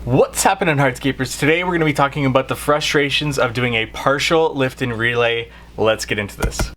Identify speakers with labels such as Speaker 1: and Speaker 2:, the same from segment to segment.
Speaker 1: What's happening, Hardscapers? Today we're going to be talking about the frustrations of doing a partial lift and relay. Let's get into this.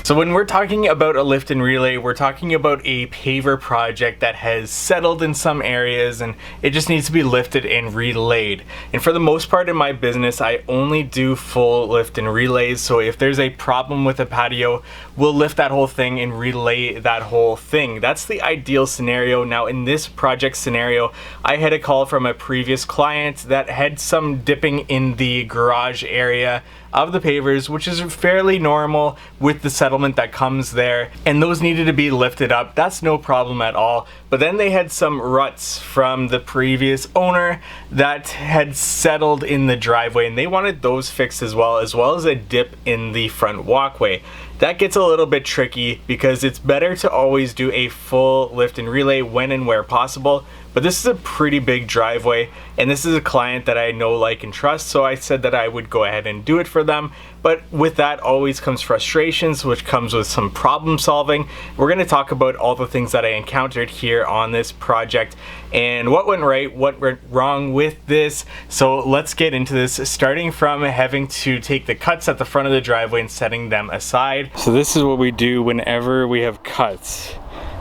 Speaker 1: So when we're talking about a lift and relay, we're talking about a paver project that has settled in some areas and it just needs to be lifted and relayed. And for the most part in my business, I only do full lift and relays. So if there's a problem with a patio, we'll lift that whole thing and relay that whole thing. That's the ideal scenario. Now in this project scenario, I had a call from a previous client that had some dipping in the garage area of the pavers, which is fairly normal with the settlement that comes there, and those needed to be lifted up. That's no problem at all. But then they had some ruts from the previous owner that had settled in the driveway, and they wanted those fixed as well as a dip in the front walkway. That gets a little bit tricky because it's better to always do a full lift and relay when and where possible. But this is a pretty big driveway, and this is a client that I know, like, and trust, so I said that I would go ahead and do it for them. But with that always comes frustrations, which comes with some problem solving. We're going to talk about all the things that I encountered here on this project and what went right, what went wrong with this. So let's get into this, starting from having to take the cuts at the front of the driveway and setting them aside. So this is what we do whenever we have cuts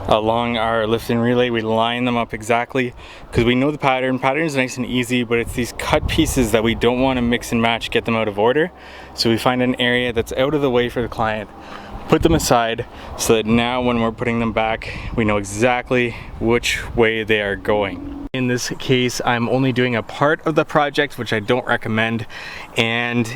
Speaker 1: along our lift and relay. We line them up exactly because we know the pattern. Pattern is nice and easy, but it's these cut pieces that we don't want to mix and match, get them out of order. So we find an area that's out of the way for the client, put them aside so that now when we're putting them back, we know exactly which way they are going. In this case, I'm only doing a part of the project, which I don't recommend, and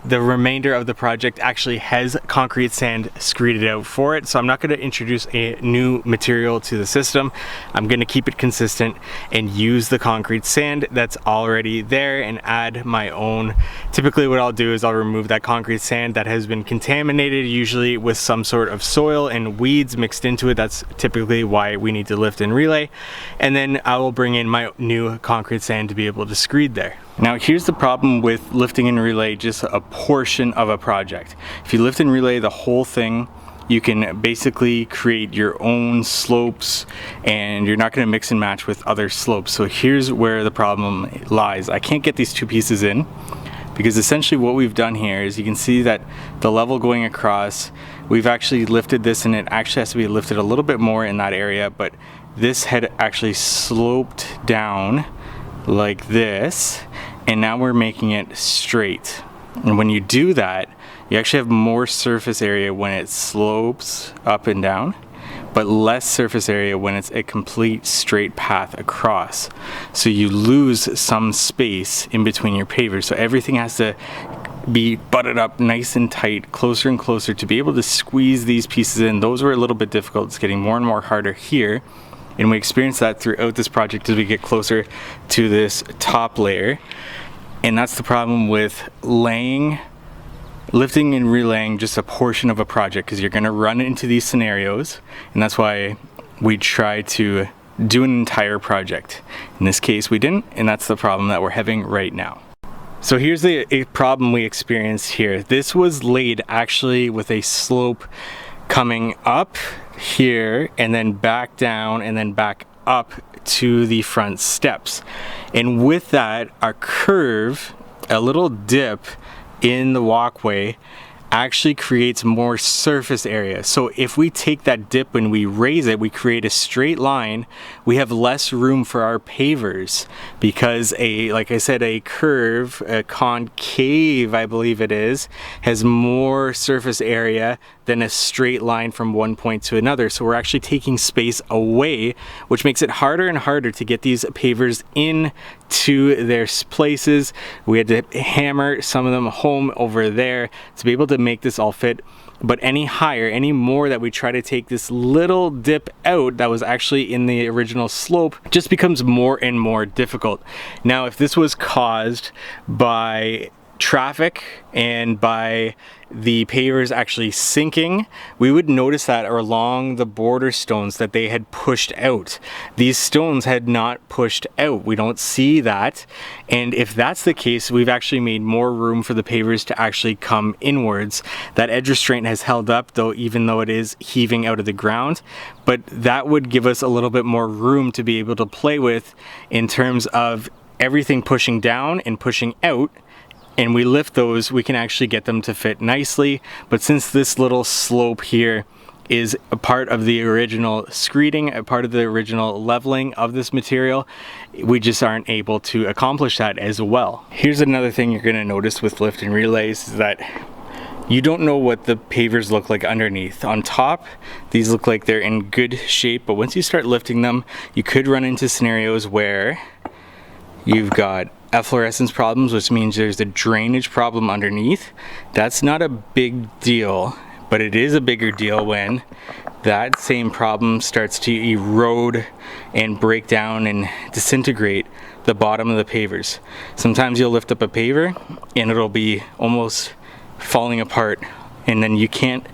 Speaker 1: the remainder of the project actually has concrete sand screeded out for it, so I'm not going to introduce a new material to the system. I'm going to keep it consistent and use the concrete sand that's already there and add my own. Typically what I'll do is I'll remove that concrete sand that has been contaminated, usually with some sort of soil and weeds mixed into it. That's typically why we need to lift and relay, and then I will bring in my new concrete sand to be able to screed there. Now here's the problem with lifting and relay just a portion of a project. If you lift and relay the whole thing, you can basically create your own slopes and you're not going to mix and match with other slopes. So here's where the problem lies. I can't get these two pieces in because essentially what we've done here is you can see that the level going across, we've actually lifted this, and it actually has to be lifted a little bit more in that area, but this had actually sloped down like this, and now we're making it straight. And when you do that, you actually have more surface area when it slopes up and down, but less surface area when it's a complete straight path across. So you lose some space in between your pavers. So everything has to be butted up nice and tight, closer and closer to be able to squeeze these pieces in. Those were a little bit difficult. It's getting more and more harder here. And we experience that throughout this project as we get closer to this top layer. And that's the problem with lifting and relaying just a portion of a project, because you're going to run into these scenarios, and that's why we try to do an entire project. In this case we didn't, and that's the problem that we're having right now. So here's a problem we experienced here. This was laid actually with a slope coming up here and then back down and then back up to the front steps, and with that, our curve, a little dip in the walkway, actually creates more surface area. So if we take that dip and we raise it, we create a straight line, we have less room for our pavers, because like I said, a curve, a concave, I believe it is, has more surface area than a straight line from one point to another. So we're actually taking space away, which makes it harder and harder to get these pavers in to their places. We had to hammer some of them home over there to be able to make this all fit. But any higher, any more that we try to take this little dip out that was actually in the original slope, just becomes more and more difficult. Now, if this was caused by traffic and by the pavers actually sinking, we would notice that along the border stones that they had pushed out. These stones had not pushed out. We don't see that. And if that's the case, we've actually made more room for the pavers to actually come inwards. That edge restraint has held up though, even though it is heaving out of the ground, but that would give us a little bit more room to be able to play with in terms of everything pushing down and pushing out. And we lift those, we can actually get them to fit nicely. But since this little slope here is a part of the original screeding, a part of the original leveling of this material, we just aren't able to accomplish that as well. Here's another thing you're gonna notice with lift and relays is that you don't know what the pavers look like underneath. On top, these look like they're in good shape, but once you start lifting them, you could run into scenarios where you've got efflorescence problems, which means there's a drainage problem underneath. That's not a big deal, but it is a bigger deal when that same problem starts to erode and break down and disintegrate the bottom of the pavers. Sometimes you'll lift up a paver and it'll be almost falling apart, and then you can't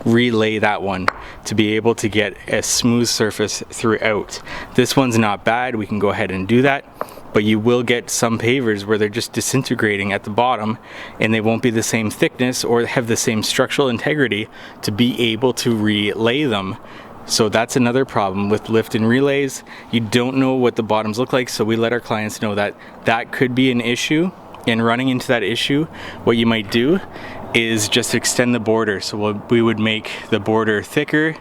Speaker 1: relay that one to be able to get a smooth surface throughout. This one's not bad, we can go ahead and do that. But you will get some pavers where they're just disintegrating at the bottom and they won't be the same thickness or have the same structural integrity to be able to relay them. So that's another problem with lift and relays. You don't know what the bottoms look like, so we let our clients know that that could be an issue. And running into that issue, what you might do is just extend the border. So we would make the border thicker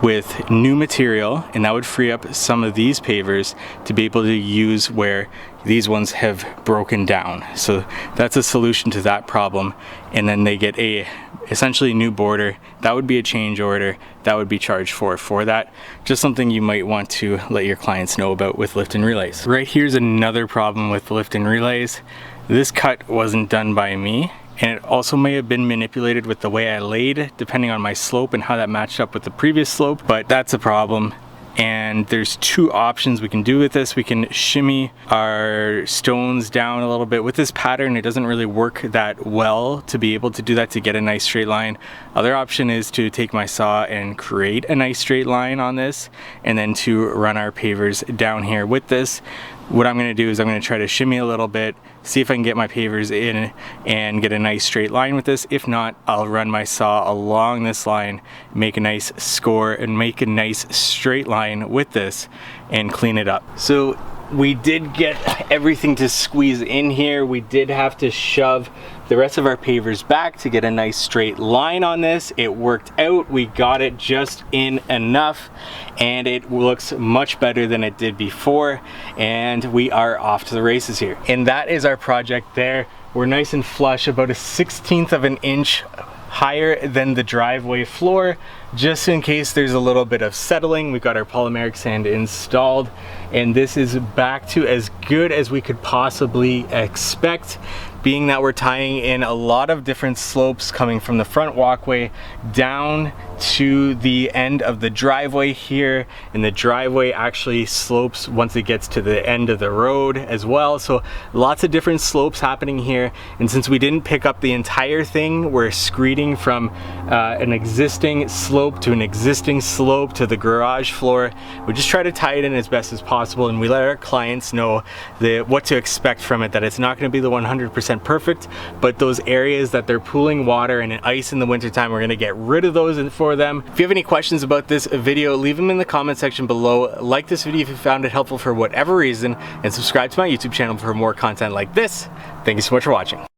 Speaker 1: with new material, and that would free up some of these pavers to be able to use where these ones have broken down. So that's a solution to that problem, and then they get a essentially new border. That would be a change order that would be charged for that. Just something you might want to let your clients know about with lift and relays. Right here's another problem with lift and relays. This cut wasn't done by me, and it also may have been manipulated with the way I laid, depending on my slope and how that matched up with the previous slope, but that's a problem. And there's two options we can do with this. We can shimmy our stones down a little bit. With this pattern, it doesn't really work that well to be able to do that to get a nice straight line. Other option is to take my saw and create a nice straight line on this, and then to run our pavers down here with this. What I'm gonna do is I'm gonna try to shimmy a little bit, see if I can get my pavers in and get a nice straight line with this. If not, I'll run my saw along this line, make a nice score and make a nice straight line with this and clean it up. So we did get everything to squeeze in here. We did have to shove the rest of our pavers back to get a nice straight line on this. It worked out. We got it just in enough, and it looks much better than it did before, and we are off to the races here. And that is our project there. We're nice and flush, about a 1/16 of an inch higher than the driveway floor, just in case there's a little bit of settling. We've got our polymeric sand installed, and this is back to as good as we could possibly expect, being that we're tying in a lot of different slopes coming from the front walkway down to the end of the driveway here, and the driveway actually slopes once it gets to the end of the road as well. So lots of different slopes happening here, and since we didn't pick up the entire thing, we're screeding from an existing slope to an existing slope to the garage floor. We just try to tie it in as best as possible, and we let our clients know what to expect from it, that it's not going to be the 100% perfect, but those areas that they're pooling water and ice in the wintertime, we're going to get rid of those for them. If you have any questions about this video, leave them in the comment section below. Like this video if you found it helpful for whatever reason, and subscribe to my YouTube channel for more content like this. Thank you so much for watching.